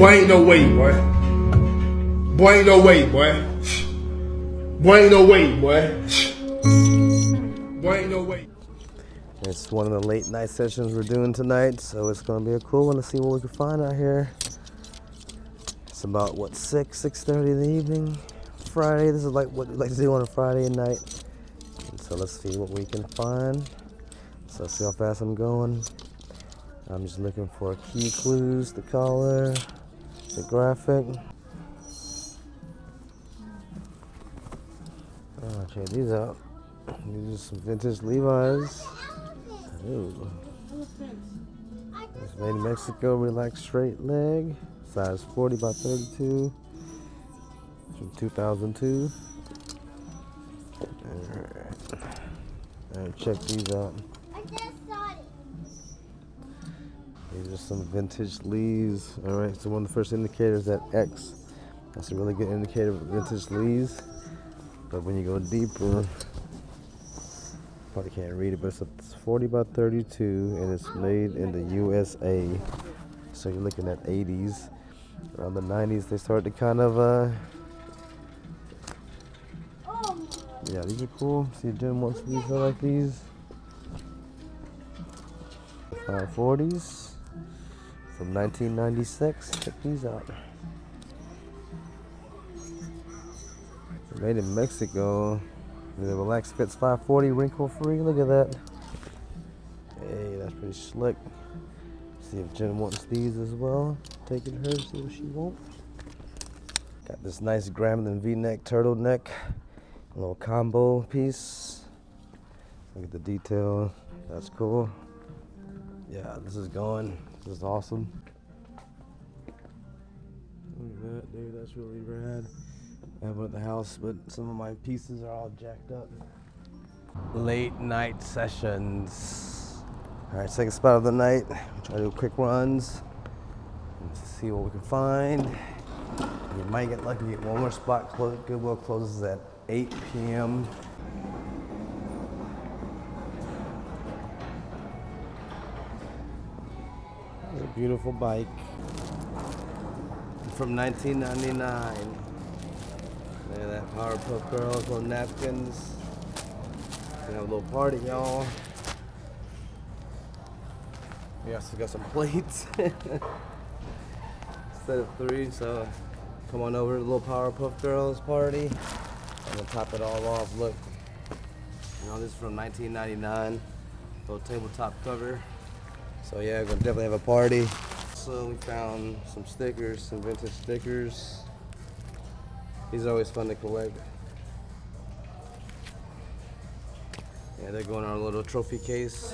Boy, ain't no way, boy. Boy, ain't no way, boy. Boy, ain't no way, boy. Boy, ain't no way. It's one of the late night sessions we're doing tonight, so it's gonna be a cool one to see what we can find out here. It's about what, 6:30 in the evening, Friday. This is like what we like to do on a Friday night. And so let's see what we can find. So see how fast I'm going. I'm just looking for key clues, the collar, the graphic. Oh, check these out. These are some vintage Levi's. Ooh. It's made in Mexico, relaxed straight leg, size 40 by 32, from 2002. Alright, check these out. These are some vintage Lees. Alright, so one of the first indicators that X. That's a really good indicator of vintage Lees. But when you go deeper, probably can't read it, but it's 40 by 32 and it's made in the USA. So you're looking at 80s. Around the 90s, they started to kind of, yeah, these are cool. See, Jim wants these, I like these. 540s from 1996. Check these out. Made in Mexico. The relaxed fits 540, wrinkle free. Look at that. Hey, that's pretty slick. See if Jen wants these as well. Taking her, see what she wants. Got this nice Gremlin V-neck turtleneck, a little combo piece. Look at the detail. That's cool. Yeah, this is going. This is awesome. Look at that, dude. That's really rad. I have one at the house, but some of my pieces are all jacked up. Late night sessions. All right, second spot of the night. We'll try to do quick runs. Let's see what we can find. You might get lucky, get one more spot. Goodwill closes at 8 p.m. It's a beautiful bike from 1999. Look at that, Powerpuff Girls, little napkins. Gonna have a little party, y'all. We also got some plates instead of 3, so come on over to the little Powerpuff Girls party. I'm gonna top it all off. Look, you know, this is from 1999, little tabletop cover. So yeah, we're gonna definitely have a party. So we found some stickers, some vintage stickers. These are always fun to collect. Yeah, they're going on a little trophy case.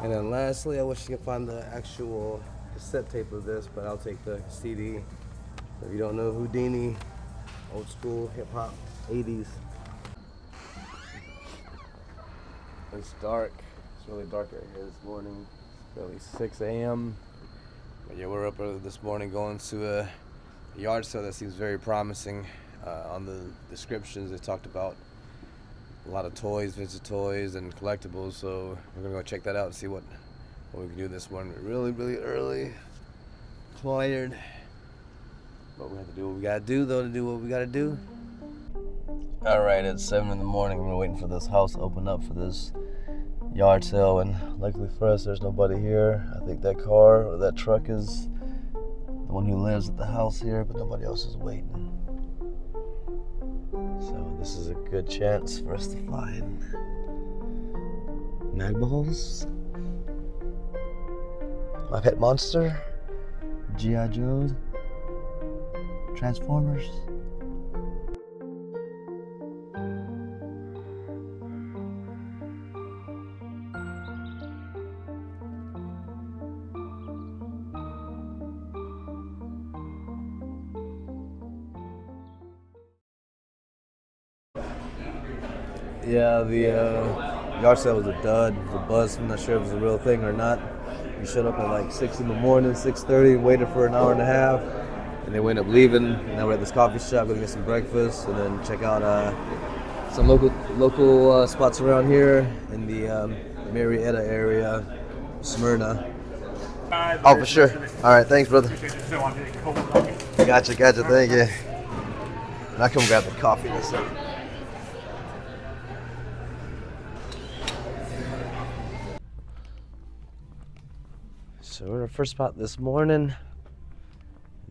And then lastly, I wish you could find the actual cassette tape of this, but I'll take the CD. If you don't know Houdini, old school hip hop, 80s. It's dark. It's really dark out here this morning. It's barely 6 a.m. But yeah, we're up early this morning going to a yard sale that seems very promising. On the descriptions, they talked about a lot of toys, vintage toys, and collectibles. So we're gonna go check that out and see what we can do this morning. We're really early, tired, but we have to do what we gotta do, though, to do what we gotta do. All right, it's 7 in the morning. We're waiting for this house to open up for this yard sale, and luckily for us, there's nobody here. I think that car or that truck is the one who lives at the house here, but nobody else is waiting. So this is a good chance for us to find mag balls, My Pet Monster, G.I. Joe, Transformers. Yeah, the yard sale was a dud. It was a buzz. I'm not sure if it was a real thing or not. We showed up at like 6 in the morning, 6:30, waited for an hour and a half, and then we ended up leaving. Now we're at this coffee shop, gonna get some breakfast, and then check out some local spots around here in the Marietta area, Smyrna. Oh, for sure. All right, thanks, brother. Gotcha, thank you. And I come grab the coffee in a second. So we're in our first spot this morning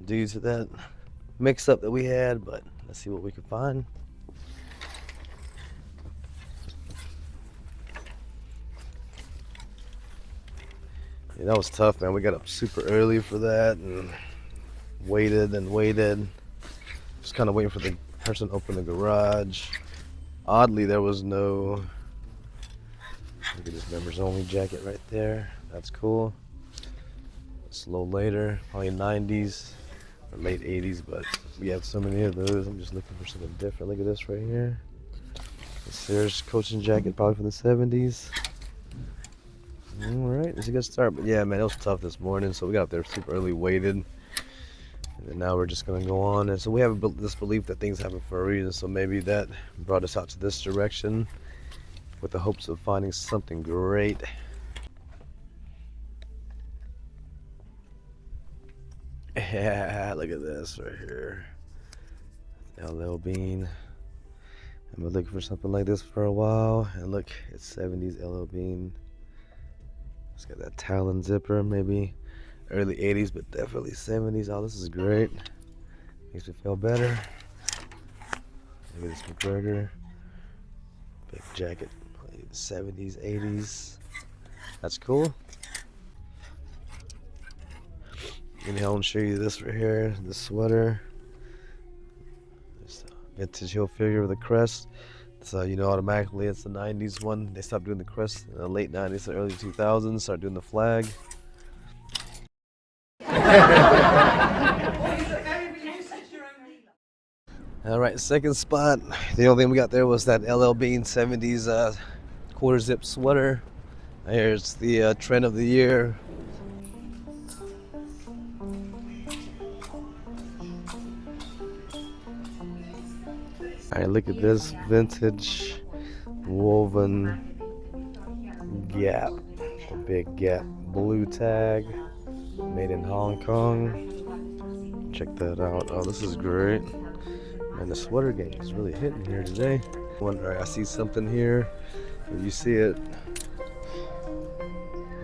due to that mix-up that we had, but let's see what we can find. Yeah, that was tough, man. We got up super early for that and waited. Just kind of waiting for the person to open the garage. Oddly, there was no... Look at this members only jacket right there. That's cool. It's a little later, probably 90s or late 80s, but we have so many of those. I'm just looking for something different. Look at this right here. The Sears coaching jacket, probably from the 70s. All right, it's a good start. But yeah, man, it was tough this morning. So we got up there super early, waited, and then now we're just gonna go on. And so we have this belief that things happen for a reason. So maybe that brought us out to this direction with the hopes of finding something great. Yeah, look at this right here. LL Bean. I've been looking for something like this for a while, and look, it's 70s LL Bean. It's got that Talon zipper, maybe early 80s, but definitely 70s. Oh, this is great. Makes me feel better. Look at this McGregor. Big jacket, 70s, 80s. That's cool. I'll show you this right here, the sweater. Just a vintage heel figure with a crest. So you know automatically it's the 90s one. They stopped doing the crest in the late 90s, early 2000s, started doing the flag. All right, second spot. The only thing we got there was that LL Bean 70s quarter zip sweater. Here's the trend of the year. Alright, look at this vintage woven Gap, a big Gap blue tag, made in Hong Kong. Check that out. Oh, this is great. Man, the sweater game is really hitting here today. Alright, I see something here. If you see it,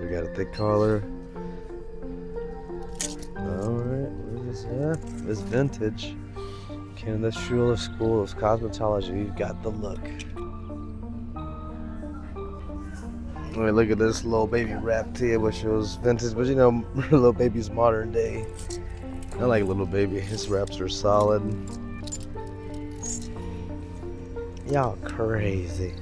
we got a thick collar. Alright, what is this? It's vintage. Canada Schuler School of Cosmetology. You've got the look. I mean, look at this little baby wrap tee. I wish it was vintage, but you know, little baby's modern day. I like little baby. His wraps are solid. Y'all crazy.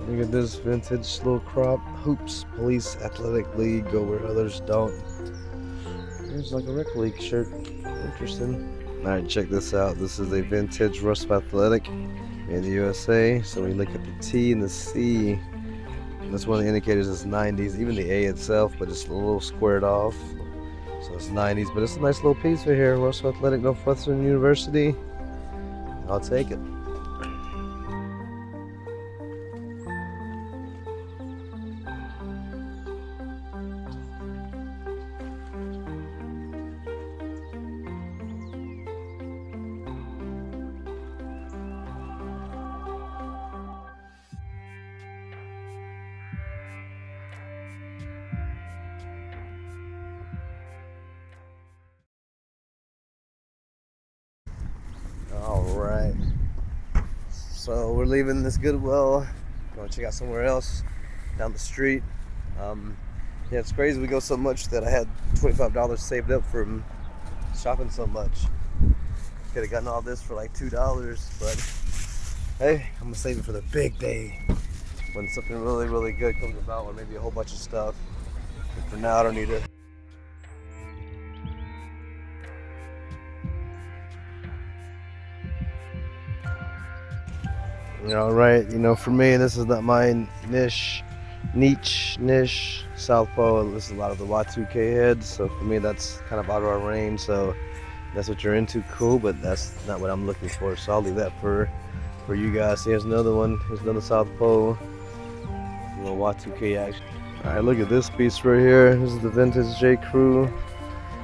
Look at this vintage little crop. Hoops Police Athletic League. Go where others don't. There's like a rec league shirt. Interesting. Alright, check this out. This is a vintage Russ Athletic in the USA. So when you look at the T and the C, that's one of the indicators it's 90s. Even the A itself, but it's a little squared off. So it's 90s, but it's a nice little piece right here. Russ Athletic, Northwestern University. I'll take it. Alright, so we're leaving this Goodwill, going to check out somewhere else down the street. Yeah, it's crazy we go so much that I had $25 saved up from shopping so much. Could have gotten all this for like $2, but hey, I'm gonna save it for the big day when something really, really good comes about, or maybe a whole bunch of stuff. But for now, I don't need it. Alright, you know, for me, this is not my niche, Southpaw. This is a lot of the Y2K heads, so for me, that's kind of out of our range. So if that's what you're into, cool, but that's not what I'm looking for. So I'll leave that for you guys. Here's another one. Here's another Southpaw. A little Y2K action. Alright, look at this piece right here. This is the vintage J. Crew.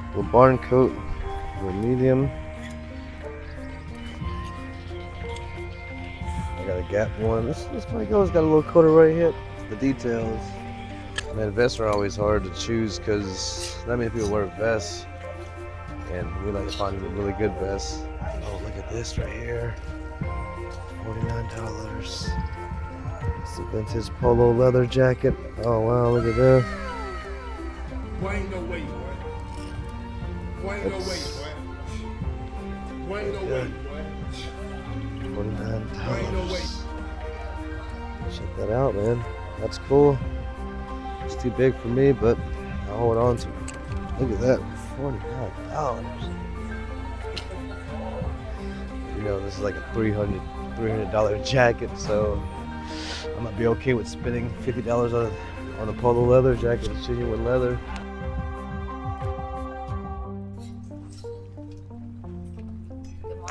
Little barn coat, little medium. I got a Gap one. This might go. It's got a little coater right here. The details. Man, vests are always hard to choose because not many people wear vests, and we like to find a really good vest. Oh, look at this right here. $49. It's a vintage polo leather jacket. Oh wow, look at that. Boy, ain't no way, boy. Boy, ain't no way, boy. Boy, ain't no way, boy. $49. Boy, ain't no way. Check that out, man. That's cool. It's too big for me, but I'll hold on to it. Look at that, $49. You know, this is like a $300 jacket, so I might be okay with spending $50 on a polo leather jacket. It's genuine leather.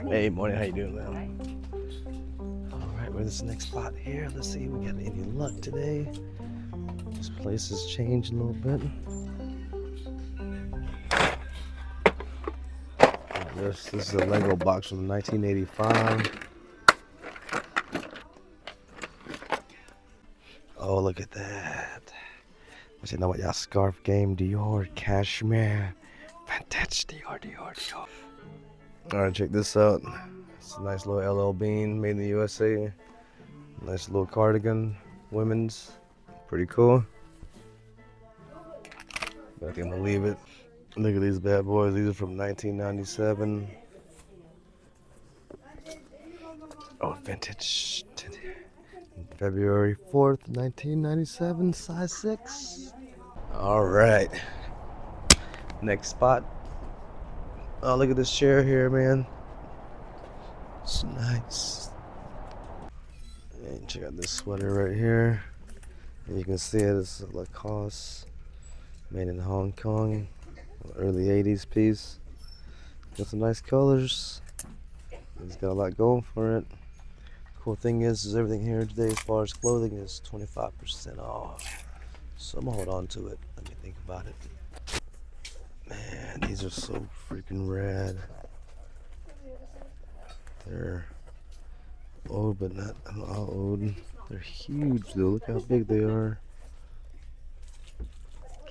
Hey, morning. How you doing, man? All right, we're this next spot here. Let's see if we got any luck today. This place has changed a little bit. This is a Lego box from 1985. Oh, look at that. What you know about y'all scarf game? Dior, cashmere. Fantastic. Dior. Alright, check this out. It's a nice little LL Bean made in the USA. Nice little cardigan, women's. Pretty cool. But I think I'm gonna leave it. Look at these bad boys. These are from 1997. Oh, vintage. February 4th, 1997, size 6. All right. Next spot. Oh, look at this chair here, man. It's nice. And check out this sweater right here. And you can see it. It's a Lacoste, made in Hong Kong. Early 80s piece. Got some nice colors. It's got a lot going for it. Cool thing is everything here today as far as clothing is 25% off. So I'm gonna hold on to it. Let me think about it. Man, these are so freaking rad. They're old, but not all old. They're huge though. Look how big they are.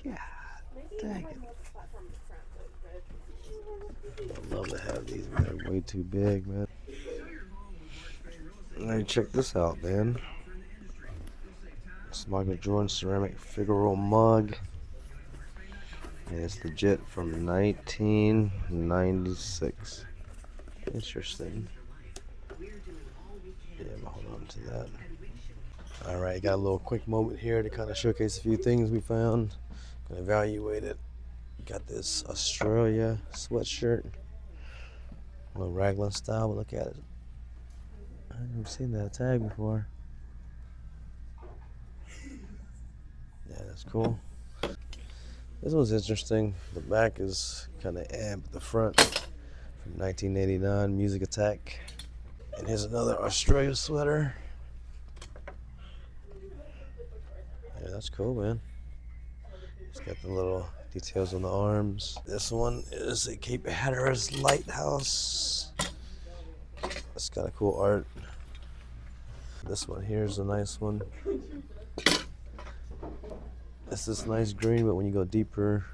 God dang it. I'd love to have these, but they're way too big, man. Hey, check this out, man. It's Michael Jordan ceramic Figaro mug. And it's legit from 1996. Interesting. Yeah, I'm gonna hold on to that. Alright, got a little quick moment here to kind of showcase a few things we found. Gonna evaluate it. Got this Australia sweatshirt. A little raglan style, but look at it. I've never seen that tag before. Yeah, that's cool. This one's interesting. The back is kind of but the front from 1989 Music Attack. And here's another Australia sweater. Yeah, that's cool, man. It's got the little details on the arms. This one is a Cape Hatteras lighthouse. It's got a cool art. This one here is a nice one. It's this nice green, but when you go deeper,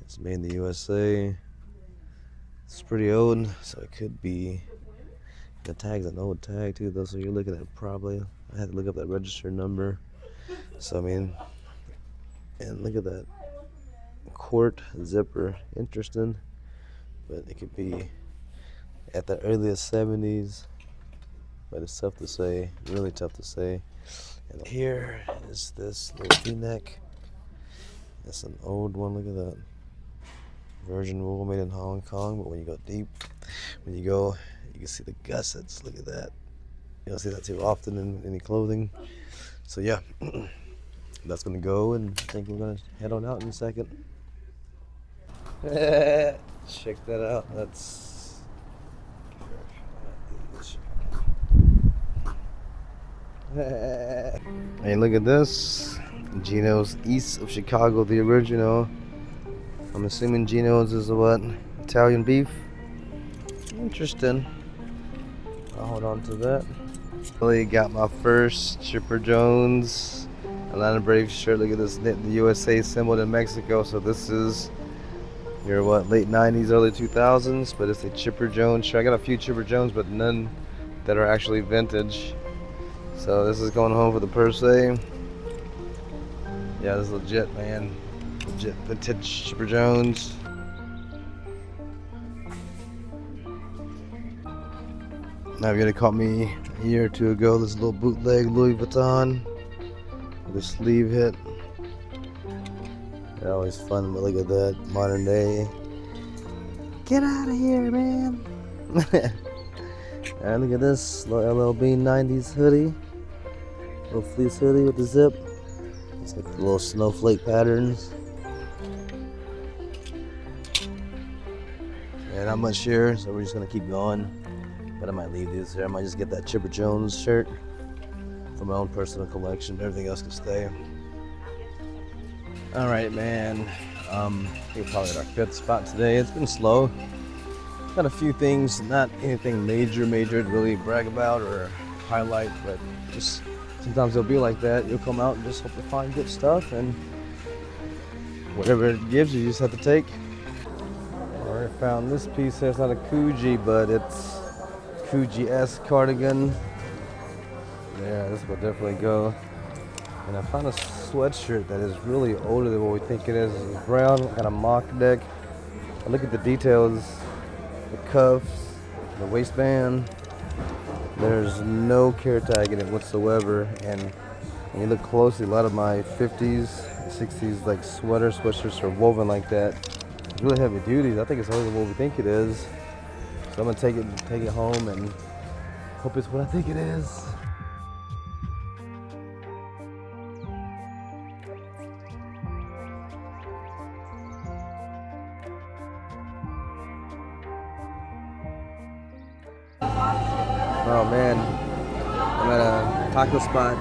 it's made in the USA. It's pretty old, so it could be. The tag's an old tag too, though, so you're looking at probably. I had to look up that register number. So I mean, and look at that quart zipper. Interesting, but it could be at the earliest 70s. But it's tough to say, really tough to say. And here is this little V-neck. It's an old one, look at that. Virgin wool made in Hong Kong, but when you go deep, when you go, you can see the gussets, look at that. You don't see that too often in any clothing. So yeah, that's gonna go, and I think we're gonna head on out in a second. Check that out, that's hey, look at this. Geno's east of Chicago, the original. I'm assuming Geno's is what? Italian beef? Interesting. I'll hold on to that. Really got my first Chipper Jones Atlanta Braves shirt. Look at this, the USA symbol in Mexico. So this is your what, late 90s, early 2000s, but it's a Chipper Jones shirt. I got a few Chipper Jones, but none that are actually vintage. So this is going home for the per se. Yeah, this is legit, man. Legit vintage Chipper Jones. Now, if you would have caught me a year or two ago, this little bootleg Louis Vuitton with a sleeve hit. They're always fun, but look at that, modern day. Get out of here, man. Alright, look at this little LLB 90s hoodie. Little fleece hoodie with the zip. It's like the little snowflake patterns. And not much here, so we're just gonna keep going. But I might leave these here. I might just get that Chipper Jones shirt for my own personal collection. Everything else can stay. Alright, man. We're probably at our 5th spot today. It's been slow. Got a few things, not anything major to really brag about or highlight, but just sometimes it'll be like that. You'll come out and just hope to find good stuff, and whatever it gives you, just have to take. I found this piece here. It's not a Coogee, but it's Coogee-esque cardigan. Yeah, this will definitely go. And I found a sweatshirt that is really older than what we think it is. It's brown, got a mock neck. I look at the details, the cuffs, the waistband. There's no care tag in it whatsoever. And when you look closely, a lot of my 50s, 60s like sweatshirts are woven like that. It's really heavy duty. I think it's older than what we think it is. So I'm gonna take it home and hope it's what I think it is. Oh man, I'm at a taco spot.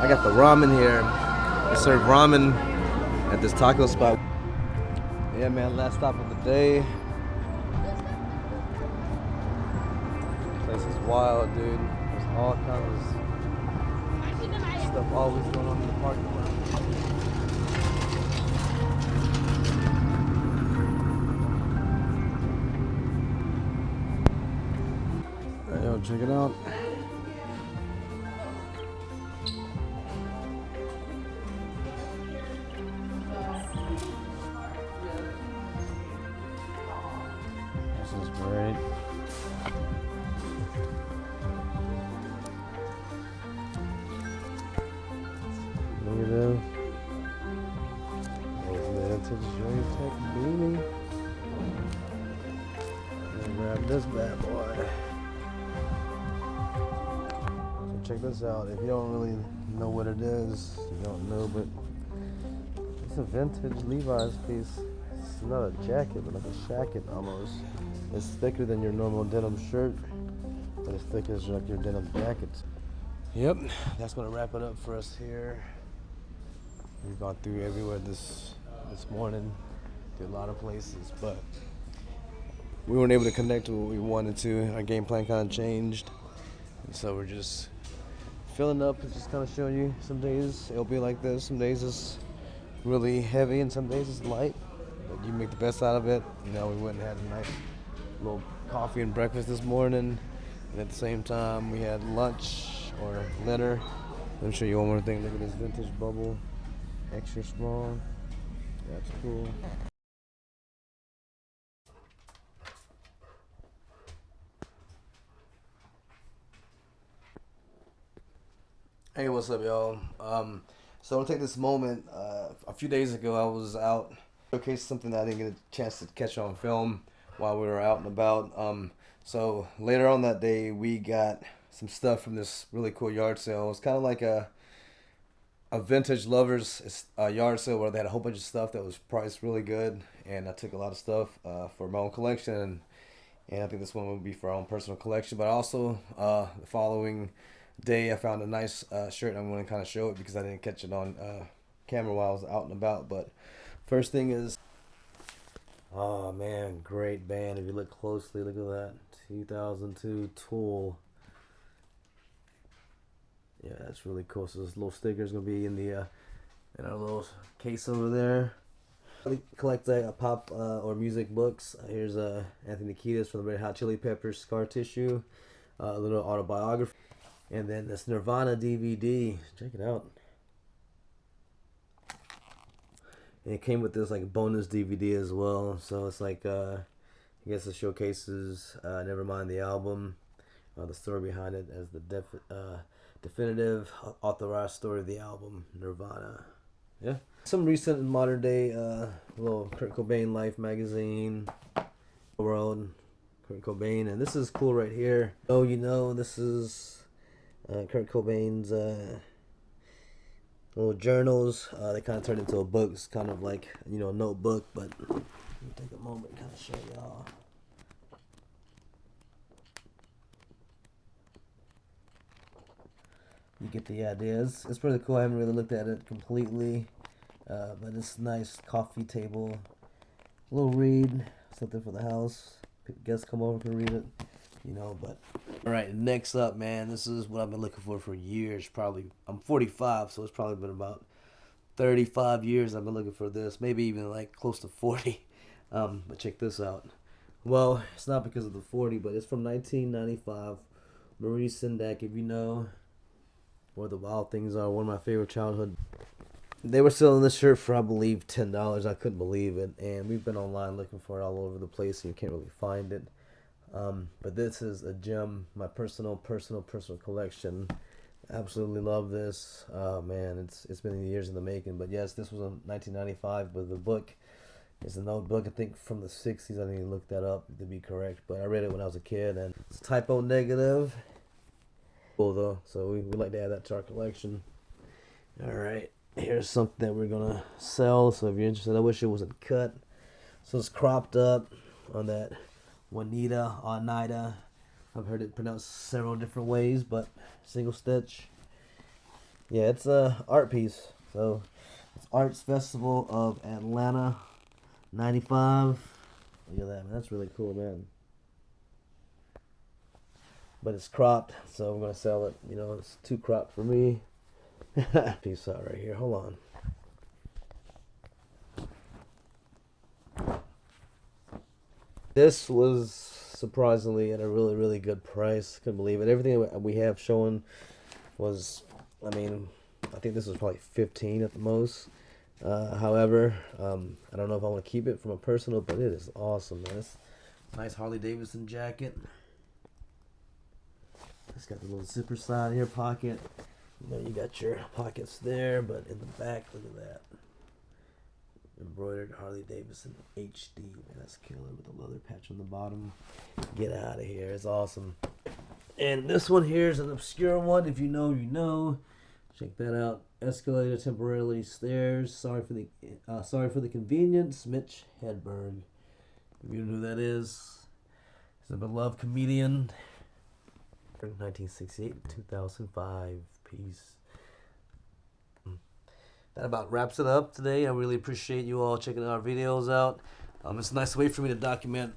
I got the ramen here. They serve ramen at this taco spot. Yeah man, last stop of the day. This place is wild, dude. There's all kinds of stuff always going on in the parking lot. Alright, yo, check it out. This is great. Look at that. Vintage Joytech beanie. Gonna grab this bad boy. So check this out. If you don't really know what it is, you don't know, but it's a vintage Levi's piece. It's not a jacket, but like a shacket almost. It's thicker than your normal denim shirt, but it's thick as like your denim jacket. Yep, that's gonna wrap it up for us here. We've gone through everywhere this morning, to a lot of places, but we weren't able to connect to what we wanted to. Our game plan kind of changed, and so we're just filling up and just kind of showing you. Some days it'll be like this, some days it's really heavy, and some days it's light, but you make the best out of it. You know, we went and had a nice little coffee and breakfast this morning, and at the same time we had lunch or dinner. Let me show you one more thing. Look at this vintage bubble, extra small. That's cool. Hey, what's up, y'all? So I'm gonna take this moment. A few days ago, I was out showcasing something that I didn't get a chance to catch on film while we were out and about. So later on that day, we got some stuff from this really cool yard sale. It's kind of like a vintage lovers yard sale where they had a whole bunch of stuff that was priced really good, and I took a lot of stuff for my own collection, and I think this one will be for our own personal collection. But also, the following day, I found a nice shirt, and I'm going to kind of show it because I didn't catch it on camera while I was out and about. But first thing is, oh man, great band. If you look closely, look at that, 2002 Tool. Yeah, that's really cool. So this little sticker is gonna be in the in our little case over there. I collect pop or music books. Here's Anthony Kiedis from the Red Hot Chili Peppers, Scar Tissue, a little autobiography, and then this Nirvana DVD. Check it out. And it came with this like bonus DVD as well. So it's like I guess it showcases Nevermind the album, the story behind it as the definitive authorized story of the album Nirvana. Yeah, some recent and modern day little Kurt Cobain Life magazine, world Kurt Cobain, and this is cool right here. Oh, you know, this is Kurt Cobain's little journals. They kind of turned into a book. It's kind of like, you know, a notebook, but let me take a moment and kind of show y'all. You get the idea. It's pretty cool. I haven't really looked at it completely, but it's nice coffee table, a little read, something for the house. Guests come over can read it, you know. But all right, next up, man, this is what I've been looking for years. Probably I'm 45, so it's probably been about 35 years I've been looking for this. Maybe even like close to 40. But check this out. Well, it's not because of the 40, but it's from 1995. Maurice Sendak, if you know Where the Wild Things Are, one of my favorite childhood. They were selling this shirt for, I believe, $10. I couldn't believe it, and we've been online looking for it all over the place, and you can't really find it. But this is a gem, my personal collection. Absolutely love this. Oh man, it's been years in the making. But yes, this was in 1995. But the book is a notebook, I think from the 60s. I need to look that up to be correct. But I read it when I was a kid, and it's typo negative. Cool though, so we like to add that to our collection. All right, here's something that we're gonna sell. So if you're interested, I wish it wasn't cut. So it's cropped up on that Oneida. I've heard it pronounced several different ways, but single stitch. Yeah, it's a art piece. So it's Arts Festival of Atlanta, 95. Look at that, man. That's really cool, man. But it's cropped, so I'm gonna sell it. You know, it's too cropped for me. Piece out right here. Hold on. This was surprisingly at a really good price. Couldn't believe it. Everything that we have showing was, I mean, I think this was probably 15 at the most. However, I don't know if I want to keep it from a personal, but it is awesome, man. It's a nice Harley Davidson jacket. It's got the little zipper side here, pocket. You know, you got your pockets there, but in the back, look at that. Embroidered Harley Davidson HD. Man, that's killer with the leather patch on the bottom. Get out of here. It's awesome. And this one here is an obscure one. If you know, you know. Check that out. Escalator, temporarily stairs. Sorry for the convenience. Mitch Hedberg. If you know who that is, he's a beloved comedian. 1968 2005. Peace. That about wraps it up today. I really appreciate you all checking our videos out. It's a nice way for me to document,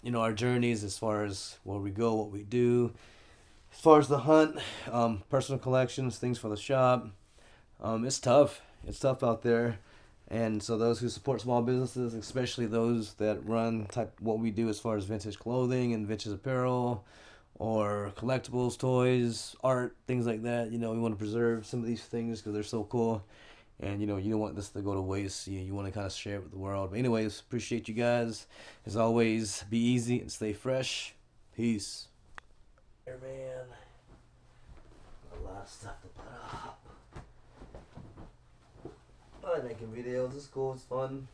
you know, our journeys as far as where we go, what we do, as far as the hunt, personal collections, things for the shop. It's tough. It's tough out there. And so those who support small businesses, especially those that run what we do as far as vintage clothing and vintage apparel, or collectibles, toys, art, things like that. You know, we want to preserve some of these things because they're so cool. And, you know, you don't want this to go to waste. You want to kind of share it with the world. But anyways, appreciate you guys. As always, be easy and stay fresh. Peace. Here, man. A lot of stuff to put up. I like making videos. It's cool. It's fun.